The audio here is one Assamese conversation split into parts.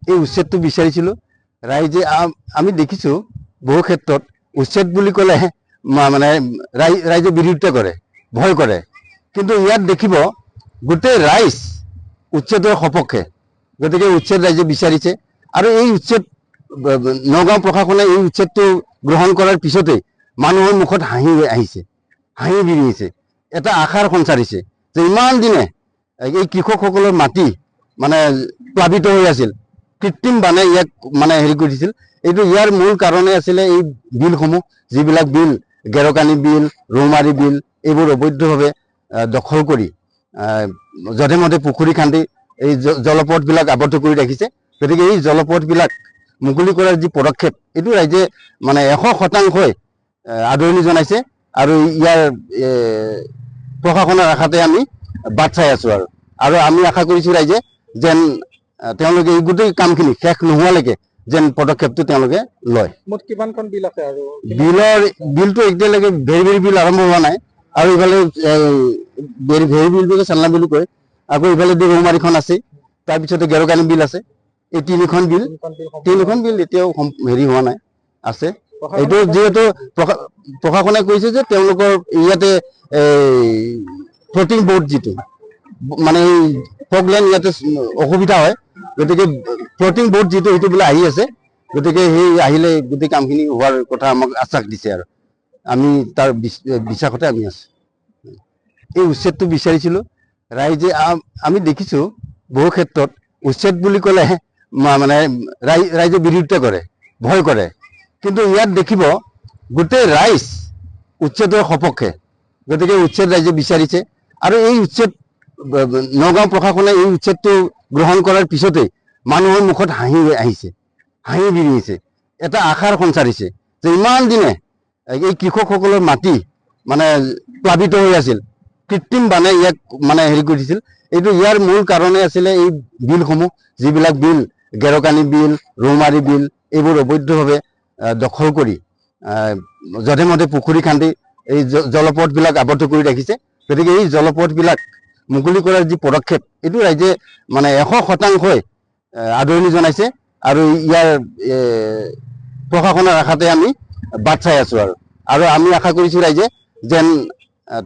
এই উচ্ছেদটো বিচাৰিছিলোঁ। ৰাইজে আমি দেখিছোঁ বহু ক্ষেত্ৰত উচ্ছেদ বুলি ক'লে মানে ৰাইজে বিৰোধিতা কৰে, ভয় কৰে, কিন্তু ইয়াত দেখিব গোটেই ৰাইজ উচ্ছেদৰ সপক্ষে। গতিকে উচ্ছেদ ৰাইজে বিচাৰিছে আৰু এই উচ্ছেদ নগাঁও প্ৰশাসনে এই উচ্ছেদটো গ্ৰহণ কৰাৰ পিছতেই মানুহৰ মুখত হাঁহি আহিছে, হাঁহি বিৰিঙিছে, এটা আশাৰ সঞ্চাৰিছে যে ইমান দিনে এই কৃষকসকলৰ মাটি মানে প্লাবিত হৈ আছিল, কৃত্ৰিম বানে ইয়াক মানে হেৰি কৰিছিল। এইটো ইয়াৰ মূল কাৰণে আছিলে এই বিলসমূহ, যিবিলাক বিল গেৰকানি বিল, ৰৌমাৰী বিল, এইবোৰ অবৈধভাৱে দখল কৰি যধে মধে পুখুৰী খান্দি এই জলপথবিলাক আবদ্ধ কৰি ৰাখিছে। গতিকে এই জলপথবিলাক মুকলি কৰাৰ যি পদক্ষেপ, এইটো ৰাইজে মানে 100% আদৰণি জনাইছে আৰু ইয়াৰ প্ৰশাসনৰ আশাতে আমি বাট চাই আছোঁ আৰু আমি আশা কৰিছোঁ ৰাইজে যেন তেওঁলোকে এই গোটেই কামখিনি শেষ নোহোৱালৈকে যেন পদক্ষেপটো তেওঁলোকে লয়। মুঠ কিমানখন বিল আছে আৰু বিলটো এতিয়ালৈকে ভেৰি বিল আৰম্ভ হোৱা নাই, আৰু ইফালে ভেৰি বিলটোকে চালনা বিলো কয়, আকৌ ইফালে ৰৌমাৰীখন আছে, তাৰপিছতে গেৰকানি বিল আছে। এই তিনিখন বিল এতিয়াও হেৰি হোৱা নাই, আছে। এইটো যিহেতু প্ৰশাসনে কৈছে যে তেওঁলোকৰ ইয়াতে ফ্লটিং বোৰ্ড যিটো মানে ফগলেণ্ড ইয়াতে অসুবিধা হয়, গতিকে ফ্লটিং বোৰ্ড যিটো সেইটো বোলে আহি আছে। গতিকে সেই আহিলে গোটেই কামখিনি হোৱাৰ কথা আমাক আশ্বাস দিছে আৰু আমি তাৰ বিশ্বাসতে আমি আছোঁ। এই উচ্ছেদটো বিচাৰিছিলোঁ। ৰাইজে আমি দেখিছোঁ বহু ক্ষেত্ৰত উচ্ছেদ বুলি ক'লে মানে ৰাইজে বিৰোধিতা কৰে, ভয় কৰে, কিন্তু ইয়াত দেখিব গোটেই ৰাইজ উচ্ছেদৰ সপক্ষে। গতিকে উচ্ছেদ ৰাইজে বিচাৰিছে আৰু এই উচ্ছেদ নগাঁও প্ৰশাসনে এই উচ্ছেদটো গ্ৰহণ কৰাৰ পিছতেই মানুহৰ মুখত হাঁহি আহিছে, হাঁহি বিৰিঙিছে, এটা আশাৰ সঞ্চাৰিছে যে ইমান দিনে এই কৃষকসকলৰ মাটি মানে প্লাবিত হৈ আছিল, কৃত্ৰিম বানে ইয়াক মানে হেৰি কৰিছিল। এইটো ইয়াৰ মূল কাৰণে আছিলে এই বিলসমূহ, যিবিলাক বিল গেৰকানি বিল, ৰৌমাৰী বিল, এইবোৰ অবৈধভাৱে দখল কৰি যধে মধে পুখুৰী খান্দি এই জলপথবিলাক আবদ্ধ কৰি ৰাখিছে। গতিকে এই জলপথবিলাক মুকলি কৰাৰ যি পদক্ষেপ, এইটো ৰাইজে মানে 100% আদৰণি জনাইছে আৰু ইয়াৰ প্ৰশাসনৰ আশাতে আমি বাট চাই আছোঁ আৰু আমি আশা কৰিছোঁ ৰাইজে যেন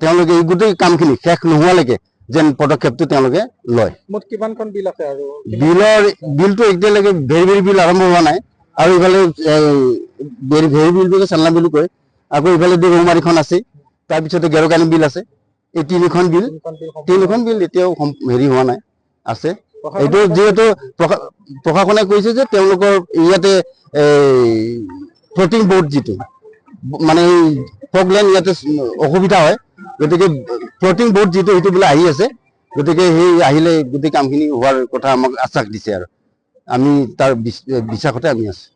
তেওঁলোকে এই গোটেই কামখিনি শেষ নোহোৱালৈকে যেন পদক্ষেপটো তেওঁলোকে লয়। মুঠ কিমানখন বিল আছে আৰু বিলটো এতিয়ালৈকে ভেৰি বিল আৰম্ভ হোৱা নাই, আৰু ইফালে ভেৰি বিলটোকে চালনা বিলো কয়, আকৌ ইফালে ৰৌমাৰীখন আছে, তাৰপিছতে গেৰকানি বিল আছে। এই তিনিখন বিল এতিয়াও হেৰি হোৱা নাই, আছে। এইটো যিহেতু প্ৰশাসনে কৈছে যে তেওঁলোকৰ ইয়াতে ফ্লটিং বোৰ্ড যিটো মানে ফগলেণ্ড ইয়াতে অসুবিধা হয়, গতিকে ফ্লটিং বোৰ্ড যিটো সেইটো বোলে আহি আছে। গতিকে সেই আহিলে গোটেই কামখিনি হোৱাৰ কথা আমাক আশ্বাস দিছে আৰু আমি তাৰ বিশ্বাসতে আমি আছোঁ।